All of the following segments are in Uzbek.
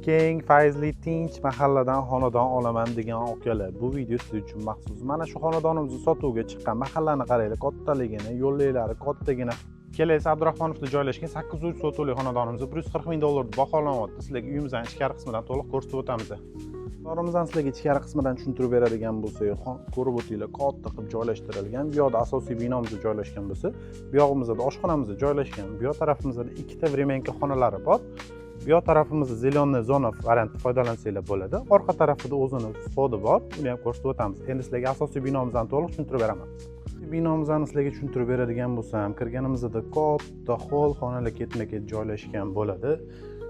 keng, fayzli, tinch mahalladan xonadon olaman degan akalar, bu video siz uchun maxsus. Mana shu xonadonimizni sotuvga chiqqan. Mahallani qaranglar, kattaligini, yo'llaklari kattagina. Kelasi Abdurahmonovda joylashgan 800 sotuvli xonadonimizni $140,000 baholanyapti. Sizlarga uyimizning ichkari qismidan to'liq ko'rsatib o'tamiz. Xonadonimizdan sizlarga ichkari qismidan tushuntirib beradigan bo'lsak, ko'rib o'tinglar, katta qilib joylashtirilgan. Bu yoqda asosiy binomiz joylashgan bo'lsa, bu yog'imizda oshxonamiz joylashgan. Bu yoq tarafimizda ikkita vremenka xonalari bor. Bu yoq tarafimizda zeleniy zona varianti foydalansanglar bo'ladi. Orqa tarafida o'zini vxodi bor. Uni ham ko'rsatib o'tamiz. Endi sizlarga asosiy binomizdan to'liq tushuntirib beraman. Binomizni sizlarga tushuntirib beradigan bo'lsam, kirganimizda katta hol xonalar ketma-ket joylashgan bo'ladi.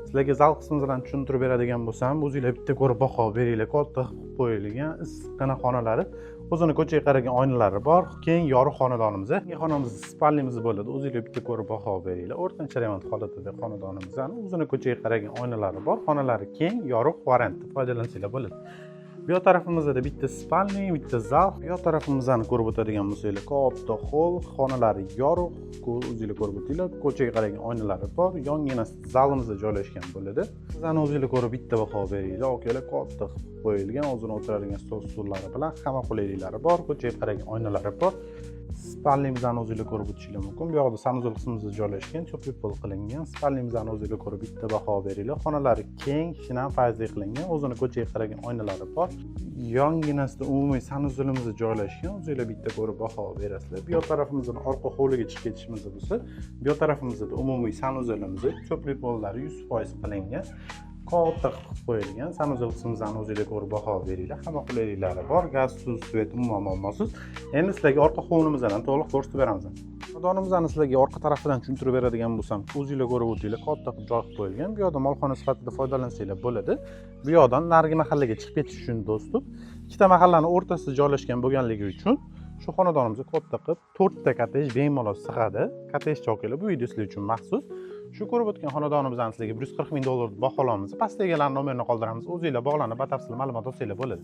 Sizlarga zal qismidan tushuntirib beradigan bo'lsam, o'zingizlar bitta ko'rib baho beringlar. Katta qilib qo'yilgan issiqqina xonalari, o'zini ko'chaga qaragan oynalari bor. Keng yorug' xonadonimiz. Xonamiz spalnimiz bo'ladi. O'zingizlar bitta ko'rib baho beringlar. O'rtancha remont holatida xonadonimiz. O'zini ko'chaga qaragan oynalari bor. Xonalari keng, yorug' variantda foydalansanglar bo'ladi. Bu yoq tarafimizda bitta spalni, bitta zal. Bu yoq tarafimizni ko'rib o'tadigan bo'lsanglar, katta hol, xonalari yorug', o'zingizlar ko'rib o'tinglar. Ko'chaga qaragan oynalari bor. Yongina zalimizda joylashgan bo'ladi. Sizlarni o'zingizlar ko'rib bitta baho beringlar. Okalar katta qilib qo'yilgan, o'zini o'tiradigan stol-stullari bilan hamma qulayliklari bor. Ko'chaga qaragan oynalari bor. Spalnimizni o'zingizlar ko'rib o'tishingiz mumkin. Bu yoqda sanuzel qismimizda joylashgan, cho'pli pol qilingan. Spalnimizni o'zingizlar ko'rib bitta baho beringlar. Xonalari keng, shinam fayzli qilingan, o'zini ko'chaga qaragan oynalari bor. Yonginasida umumiy sanuzelimiz joylashgan. O'zingizlar bitta ko'rib baho berasizlar. Bu yoq tarafimizdan orqa hovliga chiqib ketishimiz bo'lsa, bu yoq tarafimizda umumiy sanuzelimiz cho'pli pollari 100% qilingan. Katta qilib qo'yilgan. Sanuzel qismimizdan o'zingizlar ko'rib baho beringlar. Hamma qulayliklari bor. Gaz, suv, svet umuman muammosiz. Endi sizlarga orqa hovlimizdan to'liq ko'rsatib beramiz. Xonadonimizni sizlarga orqa tarafidan tushuntirib beradigan bo'lsam, o'zingizlar ko'rib o'tinglar, katta qilib joy qilib qo'yilgan. Bu yoqda molxona sifatida foydalansanglar bo'ladi. Bu yoqdan narigi mahallaga chiqib ketish uchun do'stlar, ikkita mahallani o'rtasida joylashgan bo'lganligi uchun shu xonadonimizni katta qilib 4 ta kottej bemalol sig'adi. Kottej cho'kili bu video sizlar uchun maxsus. Shu ko'rib o'tgan xonadonimizdan sizlarga $140,000 baholanamiz. Pastdagilarning nomerini qoldiramiz. O'zingizlar bog'lanib, batafsil ma'lumot olsanglar bo'ladi.